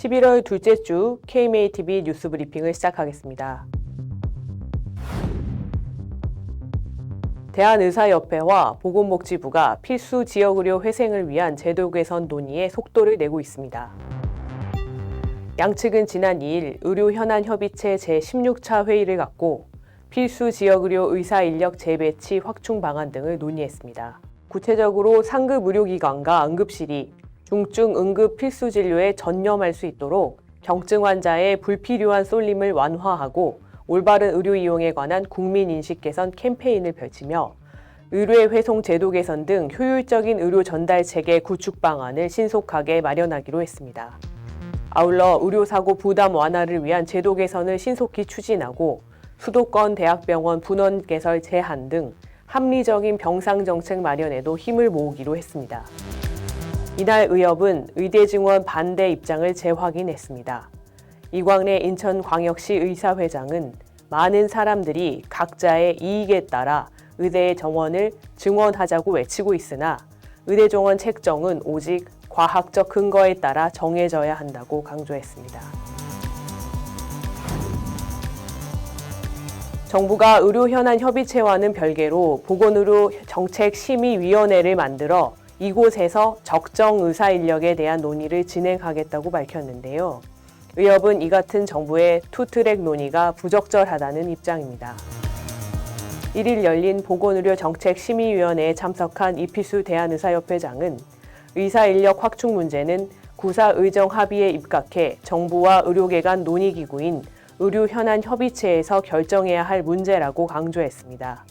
11월 둘째 주 KMATV 뉴스 브리핑을 시작하겠습니다. 대한의사협회와 보건복지부가 필수 지역의료 회생을 위한 제도 개선 논의에 속도를 내고 있습니다. 양측은 지난 2일 의료현안협의체 제16차 회의를 갖고 필수 지역의료 의사 인력 재배치 확충 방안 등을 논의했습니다. 구체적으로 상급 의료기관과 응급실이 중증 응급 필수 진료에 전념할 수 있도록 경증 환자의 불필요한 쏠림을 완화하고 올바른 의료 이용에 관한 국민 인식 개선 캠페인을 펼치며 의료의 회송 제도 개선 등 효율적인 의료 전달 체계 구축 방안을 신속하게 마련하기로 했습니다. 아울러 의료사고 부담 완화를 위한 제도 개선을 신속히 추진하고 수도권 대학병원 분원 개설 제한 등 합리적인 병상 정책 마련에도 힘을 모으기로 했습니다. 이날 의협은 의대 증원 반대 입장을 재확인했습니다. 이광래 인천광역시 의사회장은 많은 사람들이 각자의 이익에 따라 의대 정원을 증원하자고 외치고 있으나 의대 정원 책정은 오직 과학적 근거에 따라 정해져야 한다고 강조했습니다. 정부가 의료현안협의체와는 별개로 보건의료정책심의위원회를 만들어 이곳에서 적정 의사 인력에 대한 논의를 진행하겠다고 밝혔는데요. 의협은 이 같은 정부의 투트랙 논의가 부적절하다는 입장입니다. 1일 열린 보건의료정책심의위원회에 참석한 이필수 대한의사협회장은 의사 인력 확충 문제는 구사의정합의에 입각해 정부와 의료계 간 논의기구인 의료현안협의체에서 결정해야 할 문제라고 강조했습니다.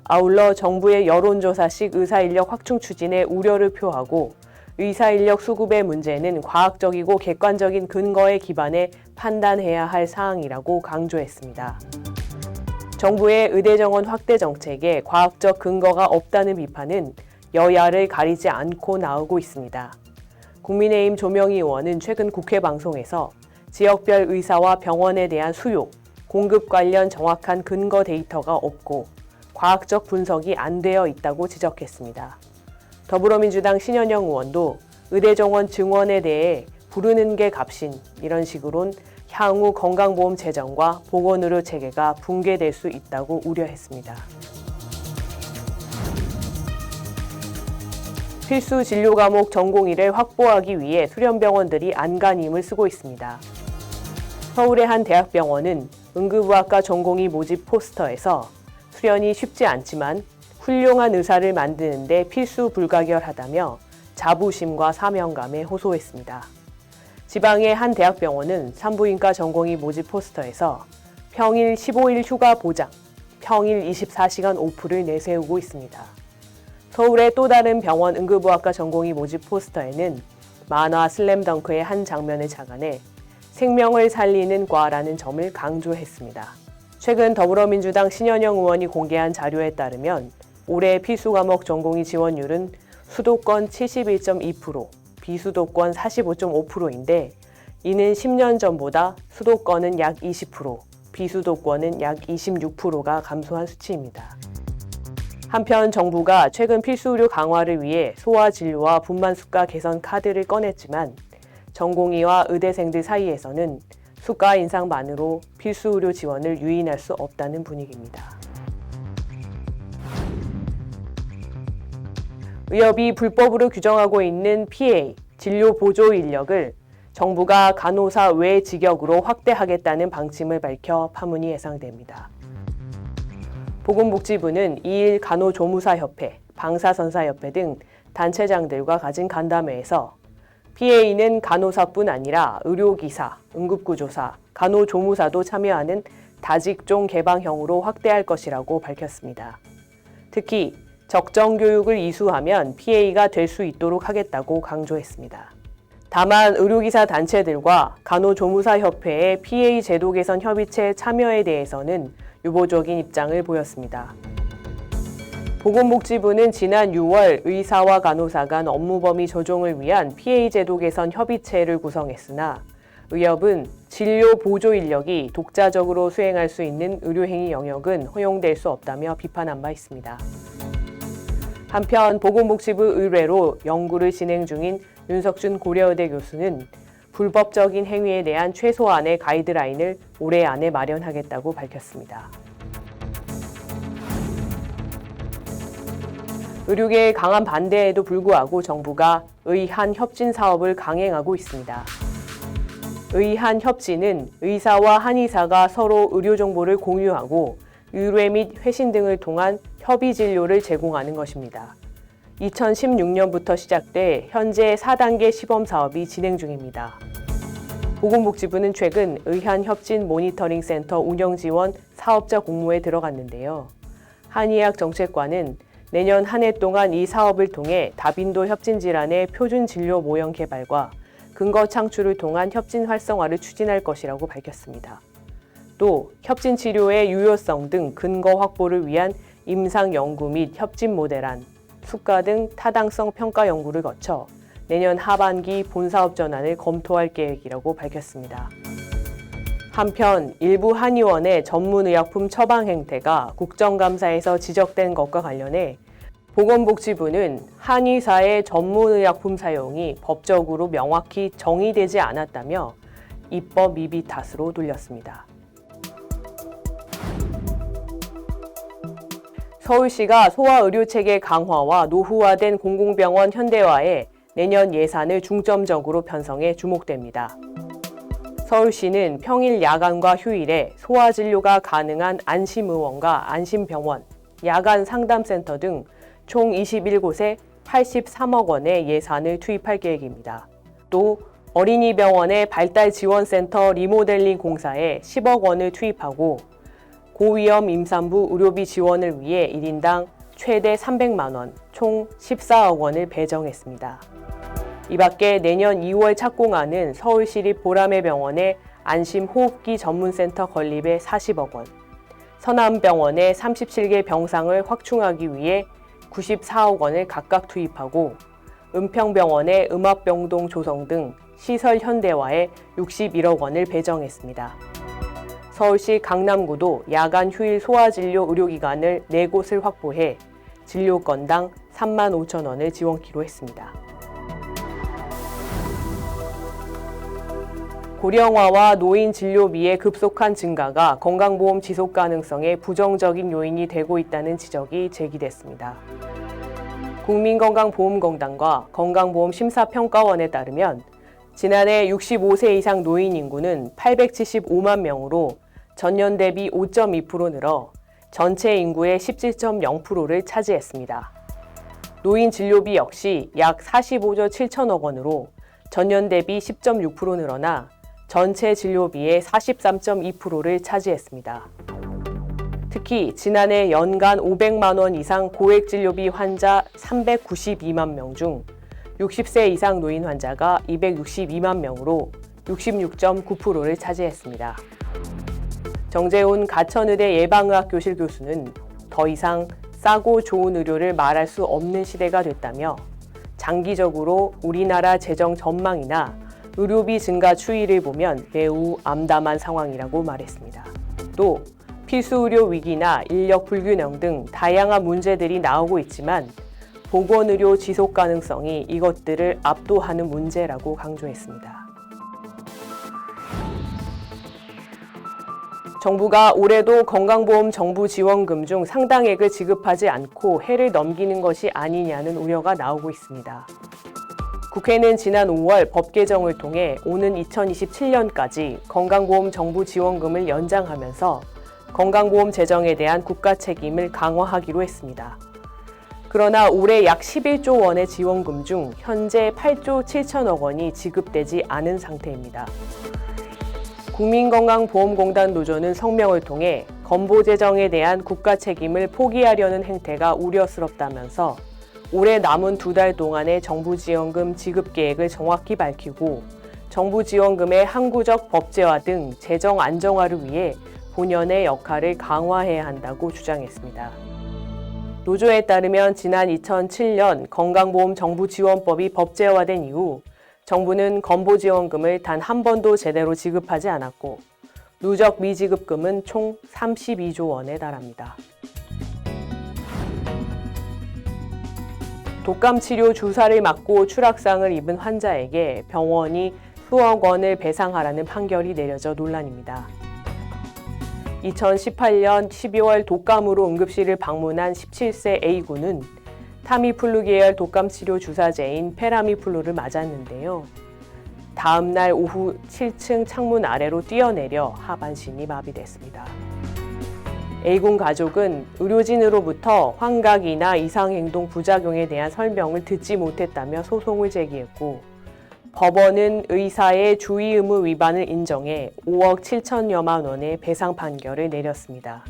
아울러 정부의 여론조사식 의사인력 확충 추진에 우려를 표하고 의사인력 수급의 문제는 과학적이고 객관적인 근거에 기반해 판단해야 할 사항이라고 강조했습니다. 정부의 의대 정원 확대 정책에 과학적 근거가 없다는 비판은 여야를 가리지 않고 나오고 있습니다. 국민의힘 조명희 의원은 최근 국회 방송에서 지역별 의사와 병원에 대한 수요, 공급 관련 정확한 근거 데이터가 없고 과학적 분석이 안 되어 있다고 지적했습니다. 더불어민주당 신현영 의원도 의대 정원 증원에 대해 부르는 게 값인 이런 식으론 향후 건강보험 재정과 보건의료 체계가 붕괴될 수 있다고 우려했습니다. 필수 진료 과목 전공의를 확보하기 위해 수련병원들이 안간힘을 쓰고 있습니다. 서울의 한 대학병원은 응급의학과 전공의 모집 포스터에서 수련이 쉽지 않지만 훌륭한 의사를 만드는 데 필수 불가결하다며 자부심과 사명감에 호소했습니다. 지방의 한 대학병원은 산부인과 전공의 모집 포스터에서 평일 15일 휴가 보장, 평일 24시간 오프를 내세우고 있습니다. 서울의 또 다른 병원 응급의학과 전공의 모집 포스터에는 만화 슬램덩크의 한 장면을 착안해 생명을 살리는 과라는 점을 강조했습니다. 최근 더불어민주당 신현영 의원이 공개한 자료에 따르면 올해 필수 과목 전공의 지원율은 수도권 71.2%, 비수도권 45.5%인데 이는 10년 전보다 수도권은 약 20%, 비수도권은 약 26%가 감소한 수치입니다. 한편 정부가 최근 필수 의료 강화를 위해 소아 진료와 분만 수가 개선 카드를 꺼냈지만 전공의와 의대생들 사이에서는 수가 인상만으로 필수 의료 지원을 유인할 수 없다는 분위기입니다. 의협이 불법으로 규정하고 있는 PA, 진료 보조 인력을 정부가 간호사 외 직역으로 확대하겠다는 방침을 밝혀 파문이 예상됩니다. 보건복지부는 2일 간호조무사협회, 방사선사협회 등 단체장들과 가진 간담회에서 PA는 간호사뿐 아니라 의료기사, 응급구조사, 간호조무사도 참여하는 다직종 개방형으로 확대할 것이라고 밝혔습니다. 특히 적정 교육을 이수하면 PA가 될 수 있도록 하겠다고 강조했습니다. 다만 의료기사 단체들과 간호조무사협회의 PA 제도 개선 협의체 참여에 대해서는 유보적인 입장을 보였습니다. 보건복지부는 지난 6월 의사와 간호사 간 업무 범위 조정을 위한 PA 제도 개선 협의체를 구성했으나 의협은 진료 보조 인력이 독자적으로 수행할 수 있는 의료행위 영역은 허용될 수 없다며 비판한 바 있습니다. 한편 보건복지부 의뢰로 연구를 진행 중인 윤석준 고려의대 교수는 불법적인 행위에 대한 최소한의 가이드라인을 올해 안에 마련하겠다고 밝혔습니다. 의료계의 강한 반대에도 불구하고 정부가 의한 협진 사업을 강행하고 있습니다. 의한 협진은 의사와 한의사가 서로 의료 정보를 공유하고 의뢰 및 회신 등을 통한 협의 진료를 제공하는 것입니다. 2016년부터 시작돼 현재 4단계 시범 사업이 진행 중입니다. 보건복지부는 최근 의한협진 모니터링 센터 운영 지원 사업자 공모에 들어갔는데요. 한의학 정책관은 내년 한 해 동안 이 사업을 통해 다빈도 협진 질환의 표준 진료 모형 개발과 근거 창출을 통한 협진 활성화를 추진할 것이라고 밝혔습니다. 또 협진 치료의 유효성 등 근거 확보를 위한 임상 연구 및 협진 모델안, 수가 등 타당성 평가 연구를 거쳐 내년 하반기 본사업 전환을 검토할 계획이라고 밝혔습니다. 한편 일부 한의원의 전문의약품 처방 행태가 국정감사에서 지적된 것과 관련해 보건복지부는 한의사의 전문의약품 사용이 법적으로 명확히 정의되지 않았다며 입법 미비 탓으로 돌렸습니다. 서울시가 소아의료체계 강화와 노후화된 공공병원 현대화에 내년 예산을 중점적으로 편성해 주목됩니다. 서울시는 평일 야간과 휴일에 소아진료가 가능한 안심의원과 안심병원, 야간 상담센터 등 총 21곳에 83억 원의 예산을 투입할 계획입니다. 또 어린이병원의 발달지원센터 리모델링 공사에 10억 원을 투입하고 고위험 임산부 의료비 지원을 위해 1인당 최대 300만 원, 총 14억 원을 배정했습니다. 이 밖에 내년 2월 착공하는 서울시립 보라매병원의 안심호흡기 전문센터 건립에 40억 원, 서남병원의 37개 병상을 확충하기 위해 94억 원을 각각 투입하고 은평병원의 음압병동 조성 등 시설 현대화에 61억 원을 배정했습니다. 서울시 강남구도 야간 휴일 소아진료 의료기관을 4곳을 확보해 진료건당 3만 5천 원을 지원키로 했습니다. 고령화와 노인 진료비의 급속한 증가가 건강보험 지속 가능성에 부정적인 요인이 되고 있다는 지적이 제기됐습니다. 국민건강보험공단과 건강보험심사평가원에 따르면 지난해 65세 이상 노인 인구는 875만 명으로 전년 대비 5.2% 늘어 전체 인구의 17.0%를 차지했습니다. 노인 진료비 역시 약 45조 7천억 원으로 전년 대비 10.6% 늘어나 전체 진료비의 43.2%를 차지했습니다. 특히 지난해 연간 500만 원 이상 고액 진료비 환자 392만 명 중 60세 이상 노인 환자가 262만 명으로 66.9%를 차지했습니다. 정재훈 가천의대 예방의학교실 교수는 더 이상 싸고 좋은 의료를 말할 수 없는 시대가 됐다며 장기적으로 우리나라 재정 전망이나 의료비 증가 추이를 보면 매우 암담한 상황이라고 말했습니다. 또 필수 의료 위기나 인력 불균형 등 다양한 문제들이 나오고 있지만 보건의료 지속 가능성이 이것들을 압도하는 문제라고 강조했습니다. 정부가 올해도 건강보험 정부 지원금 중 상당액을 지급하지 않고 해를 넘기는 것이 아니냐는 우려가 나오고 있습니다. 국회는 지난 5월 법 개정을 통해 오는 2027년까지 건강보험 정부 지원금을 연장하면서 건강보험 재정에 대한 국가 책임을 강화하기로 했습니다. 그러나 올해 약 11조 원의 지원금 중 현재 8조 7천억 원이 지급되지 않은 상태입니다. 국민건강보험공단 노조는 성명을 통해 건보 재정에 대한 국가 책임을 포기하려는 행태가 우려스럽다면서 올해 남은 2달 동안의 정부 지원금 지급 계획을 정확히 밝히고 정부 지원금의 항구적 법제화 등 재정 안정화를 위해 본연의 역할을 강화해야 한다고 주장했습니다. 노조에 따르면 지난 2007년 건강보험 정부 지원법이 법제화된 이후 정부는 건보지원금을 단 한 번도 제대로 지급하지 않았고 누적 미지급금은 총 32조 원에 달합니다. 독감 치료 주사를 맞고 추락상을 입은 환자에게 병원이 수억 원을 배상하라는 판결이 내려져 논란입니다. 2018년 12월 독감으로 응급실을 방문한 17세 A군은 타미플루 계열 독감 치료 주사제인 페라미플루를 맞았는데요. 다음 날 오후 7층 창문 아래로 뛰어내려 하반신이 마비됐습니다. A군 가족은 의료진으로부터 환각이나 이상행동 부작용에 대한 설명을 듣지 못했다며 소송을 제기했고, 법원은 의사의 주의 의무 위반을 인정해 5억 7천여만 원의 배상 판결을 내렸습니다.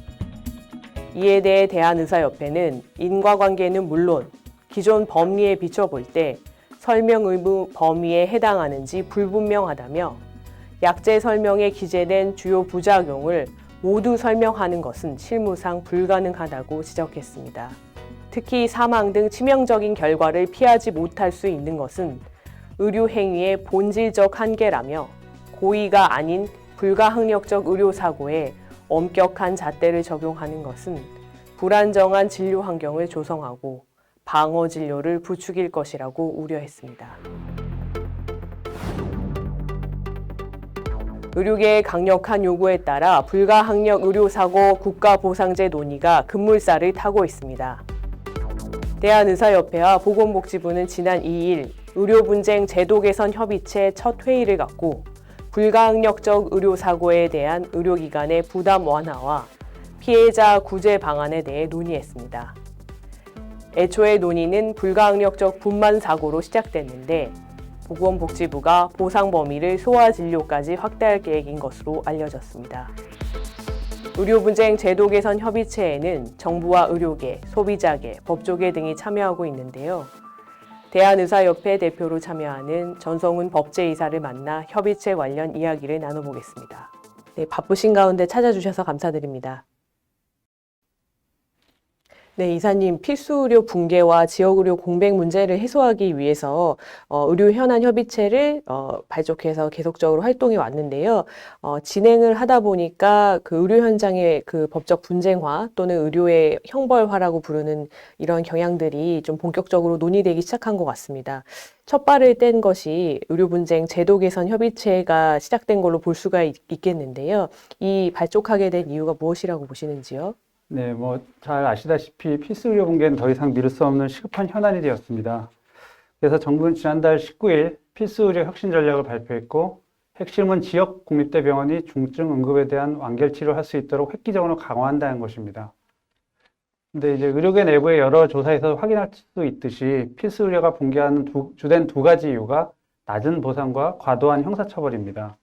이에 대해 대한의사협회는 인과관계는 물론 기존 법리에 비춰볼 때 설명 의무 범위에 해당하는지 불분명하다며 약제 설명에 기재된 주요 부작용을 모두 설명하는 것은 실무상 불가능하다고 지적했습니다. 특히 사망 등 치명적인 결과를 피하지 못할 수 있는 것은 의료 행위의 본질적 한계라며 고의가 아닌 불가항력적 의료사고에 엄격한 잣대를 적용하는 것은 불안정한 진료 환경을 조성하고 방어 진료를 부추길 것이라고 우려했습니다. 의료계의 강력한 요구에 따라 불가항력 의료사고 국가보상제 논의가 급물살을 타고 있습니다. 대한의사협회와 보건복지부는 지난 2일 의료분쟁 제도 개선 협의체 첫 회의를 갖고 불가항력적 의료사고에 대한 의료기관의 부담 완화와 피해자 구제 방안에 대해 논의했습니다. 애초에 논의는 불가항력적 분만 사고로 시작됐는데 보건복지부가 보상 범위를 소아진료까지 확대할 계획인 것으로 알려졌습니다. 의료분쟁 제도 개선 협의체에는 정부와 의료계, 소비자계, 법조계 등이 참여하고 있는데요. 대한의사협회 대표로 참여하는 전성훈 법제이사를 만나 협의체 관련 이야기를 나눠보겠습니다. 네, 바쁘신 가운데 찾아주셔서 감사드립니다. 네, 이사님, 필수의료 붕괴와 지역의료 공백 문제를 해소하기 위해서 의료 현안 협의체를 발족해서 계속적으로 활동해 왔는데요. 진행을 하다 보니까 그 의료 현장의 그 법적 분쟁화 또는 의료의 형벌화라고 부르는 이런 경향들이 좀 본격적으로 논의되기 시작한 것 같습니다. 첫 발을 뗀 것이 의료분쟁 제도 개선 협의체가 시작된 걸로 볼 수가 있겠는데요. 이 발족하게 된 이유가 무엇이라고 보시는지요? 네, 잘 아시다시피 필수 의료 붕괴는 더 이상 미룰 수 없는 시급한 현안이 되었습니다. 그래서 정부는 지난달 19일 필수 의료 혁신 전략을 발표했고, 핵심은 지역 공립대병원이 중증 응급에 대한 완결 치료를 할 수 있도록 획기적으로 강화한다는 것입니다. 근데 이제 의료계 내부의 여러 조사에서 확인할 수 있듯이 필수 의료가 붕괴하는 주된 두 가지 이유가 낮은 보상과 과도한 형사처벌입니다.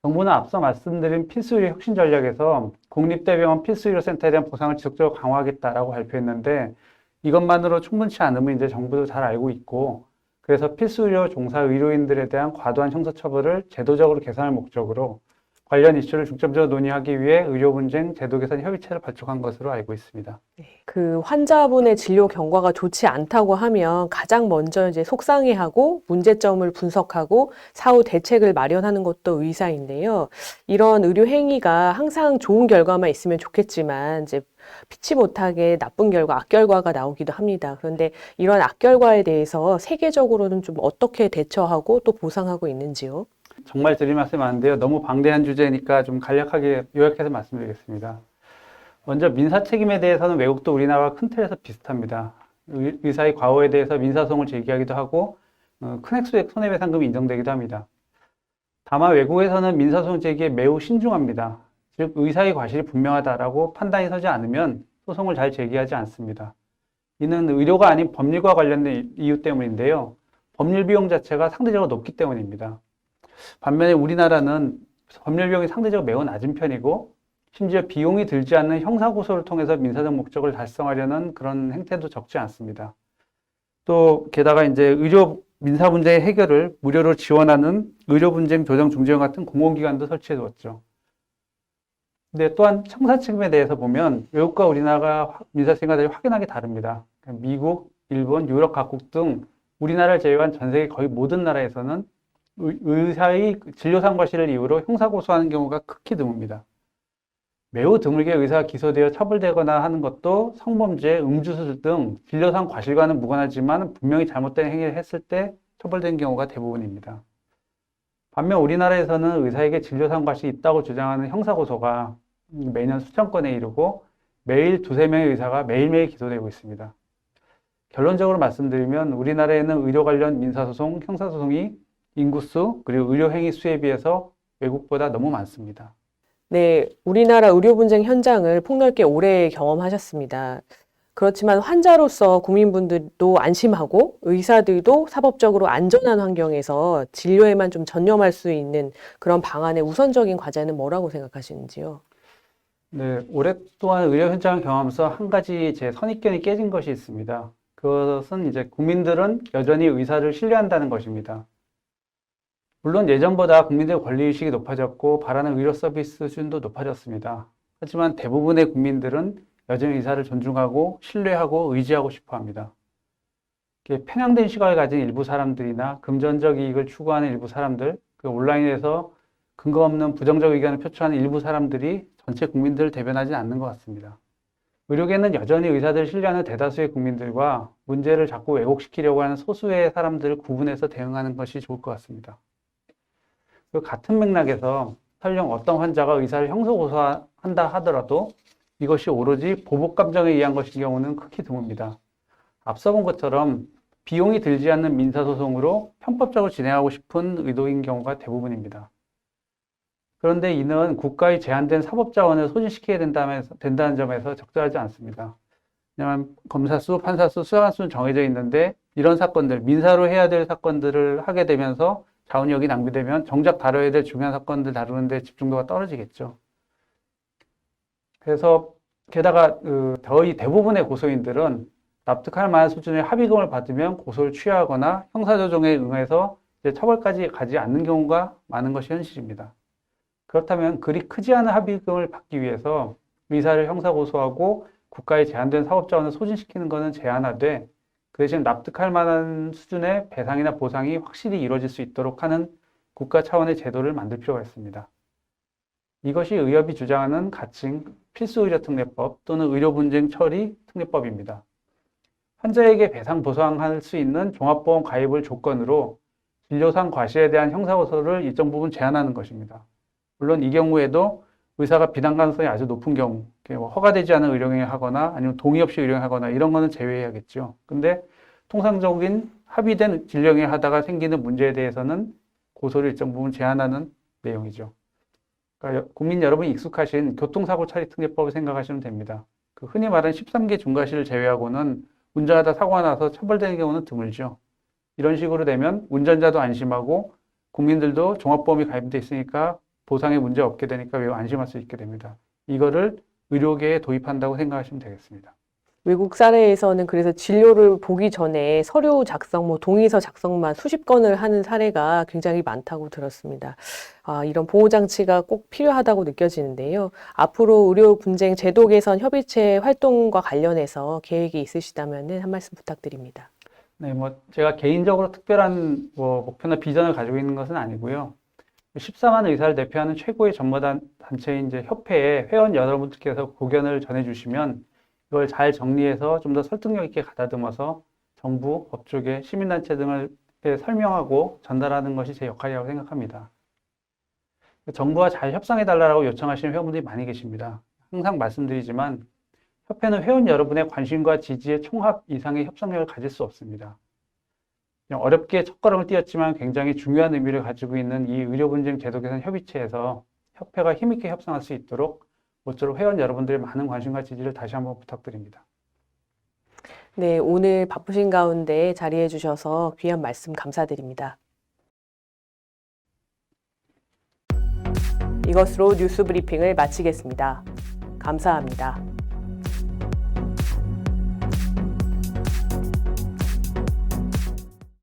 정부는 앞서 말씀드린 필수의료 혁신 전략에서 공립대병원 필수의료센터에 대한 보상을 지속적으로 강화하겠다라고 발표했는데, 이것만으로 충분치 않음을 이제 정부도 잘 알고 있고, 그래서 필수의료 종사 의료인들에 대한 과도한 형사처벌을 제도적으로 개선할 목적으로 관련 이슈를 중점적으로 논의하기 위해 의료분쟁 제도 개선 협의체를 발족한 것으로 알고 있습니다. 그 환자분의 진료 경과가 좋지 않다고 하면 가장 먼저 이제 속상해하고 문제점을 분석하고 사후 대책을 마련하는 것도 의사인데요. 이런 의료 행위가 항상 좋은 결과만 있으면 좋겠지만 이제 피치 못하게 나쁜 결과, 악결과가 나오기도 합니다. 그런데 이런 악결과에 대해서 세계적으로는 좀 어떻게 대처하고 또 보상하고 있는지요? 정말 드릴 말씀이 많은데요. 너무 방대한 주제니까 좀 간략하게 요약해서 말씀드리겠습니다. 먼저 민사 책임에 대해서는 외국도 우리나라와 큰 틀에서 비슷합니다. 의사의 과오에 대해서 민사소송을 제기하기도 하고 큰 액수의 손해배상금이 인정되기도 합니다. 다만 외국에서는 민사소송 제기에 매우 신중합니다. 즉 의사의 과실이 분명하다라고 판단이 서지 않으면 소송을 잘 제기하지 않습니다. 이는 의료가 아닌 법률과 관련된 이유 때문인데요. 법률 비용 자체가 상대적으로 높기 때문입니다. 반면에 우리나라는 법률 비용이 상대적으로 매우 낮은 편이고, 심지어 비용이 들지 않는 형사고소를 통해서 민사적 목적을 달성하려는 그런 행태도 적지 않습니다. 또 게다가 이제 의료 민사 분쟁의 해결을 무료로 지원하는 의료분쟁 조정중재원 같은 공공기관도 설치해 두었죠. 근데 또한 형사 책임에 대해서 보면 외국과 우리나라가 민사 생각들이 확연하게 다릅니다. 미국, 일본, 유럽 각국 등 우리나라를 제외한 전 세계 거의 모든 나라에서는 의사의 진료상 과실을 이유로 형사고소하는 경우가 극히 드뭅니다. 매우 드물게 의사가 기소되어 처벌되거나 하는 것도 성범죄, 음주수술 등 진료상 과실과는 무관하지만 분명히 잘못된 행위를 했을 때 처벌된 경우가 대부분입니다. 반면 우리나라에서는 의사에게 진료상과시 있다고 주장하는 형사고소가 매년 수천 건에 이르고 매일 두세 명의 의사가 매일매일 기소되고 있습니다. 결론적으로 말씀드리면 우리나라에는 의료 관련 민사소송, 형사소송이 인구수 그리고 의료행위 수에 비해서 외국보다 너무 많습니다. 네, 우리나라 의료 분쟁 현장을 폭넓게 오래 경험하셨습니다. 그렇지만 환자로서 국민분들도 안심하고 의사들도 사법적으로 안전한 환경에서 진료에만 좀 전념할 수 있는 그런 방안의 우선적인 과제는 뭐라고 생각하시는지요? 네, 오랫동안 의료 현장을 경험하면서 한 가지 제 선입견이 깨진 것이 있습니다. 그것은 이제 국민들은 여전히 의사를 신뢰한다는 것입니다. 물론 예전보다 국민들의 권리의식이 높아졌고 바라는 의료 서비스 수준도 높아졌습니다. 하지만 대부분의 국민들은 여전히 의사를 존중하고 신뢰하고 의지하고 싶어 합니다. 편향된 시각을 가진 일부 사람들이나 금전적 이익을 추구하는 일부 사람들, 온라인에서 근거 없는 부정적 의견을 표출하는 일부 사람들이 전체 국민들을 대변하지 않는 것 같습니다. 의료계는 여전히 의사들을 신뢰하는 대다수의 국민들과 문제를 자꾸 왜곡시키려고 하는 소수의 사람들을 구분해서 대응하는 것이 좋을 것 같습니다. 같은 맥락에서 설령 어떤 환자가 의사를 형사고소한다 하더라도 이것이 오로지 보복 감정에 의한 것인 경우는 극히 드뭅니다. 앞서 본 것처럼 비용이 들지 않는 민사소송으로 편법적으로 진행하고 싶은 의도인 경우가 대부분입니다. 그런데 이는 국가의 제한된 사법자원을 소진시켜야 된다는 점에서 적절하지 않습니다. 왜냐하면 검사 수, 판사 수, 수사관 수는 정해져 있는데 이런 사건들, 민사로 해야 될 사건들을 하게 되면서 자원력이 낭비되면 정작 다뤄야 될 중요한 사건들 다루는 데 집중도가 떨어지겠죠. 그래서 게다가 거의 대부분의 고소인들은 납득할 만한 수준의 합의금을 받으면 고소를 취하하거나 형사조정에 응해서 이제 처벌까지 가지 않는 경우가 많은 것이 현실입니다. 그렇다면 그리 크지 않은 합의금을 받기 위해서 의사를 형사고소하고 국가의 제한된 사법자원을 소진시키는 것은 제한하되 그 대신 납득할 만한 수준의 배상이나 보상이 확실히 이루어질 수 있도록 하는 국가 차원의 제도를 만들 필요가 있습니다. 이것이 의협이 주장하는 가칭 필수의료특례법 또는 의료분쟁 처리 특례법입니다. 환자에게 배상 보상할 수 있는 종합보험 가입을 조건으로 진료상 과실에 대한 형사고소를 일정 부분 제한하는 것입니다. 물론 이 경우에도 의사가 비난 가능성이 아주 높은 경우, 허가되지 않은 의료행위를 하거나 아니면 동의 없이 의료행위를 하거나 이런 거는 제외해야겠죠. 근데 통상적인 합의된 진료행위를 하다가 생기는 문제에 대해서는 고소를 일정 부분 제한하는 내용이죠. 그러니까 국민 여러분이 익숙하신 교통사고 처리 특례법을 생각하시면 됩니다. 흔히 말하는 13개 중과실을 제외하고는 운전하다 사고가 나서 처벌되는 경우는 드물죠. 이런 식으로 되면 운전자도 안심하고 국민들도 종합보험이 가입돼 있으니까 보상에 문제 없게 되니까 매우 안심할 수 있게 됩니다. 이거를 의료계에 도입한다고 생각하시면 되겠습니다. 외국 사례에서는 그래서 진료를 보기 전에 서류 작성, 동의서 작성만 수십 건을 하는 사례가 굉장히 많다고 들었습니다. 이런 보호장치가 꼭 필요하다고 느껴지는데요. 앞으로 의료 분쟁 제도 개선 협의체 활동과 관련해서 계획이 있으시다면 한 말씀 부탁드립니다. 네, 제가 개인적으로 특별한 목표나 비전을 가지고 있는 것은 아니고요. 14만 의사를 대표하는 최고의 전문가 단체인 이제 협회에 회원 여러분들께서 고견을 전해주시면 이걸 잘 정리해서 좀 더 설득력 있게 가다듬어서 정부, 법조계, 시민단체 등을 설명하고 전달하는 것이 제 역할이라고 생각합니다. 정부와 잘 협상해달라고 요청하시는 회원분들이 많이 계십니다. 항상 말씀드리지만 협회는 회원 여러분의 관심과 지지의 총합 이상의 협상력을 가질 수 없습니다. 어렵게 첫걸음을 띄었지만 굉장히 중요한 의미를 가지고 있는 이 의료분쟁 제도 개선 협의체에서 협회가 힘있게 협상할 수 있도록 모쪼록 회원 여러분들의 많은 관심과 지지를 다시 한번 부탁드립니다. 네, 오늘 바쁘신 가운데 자리해 주셔서 귀한 말씀 감사드립니다. 이것으로 뉴스 브리핑을 마치겠습니다. 감사합니다.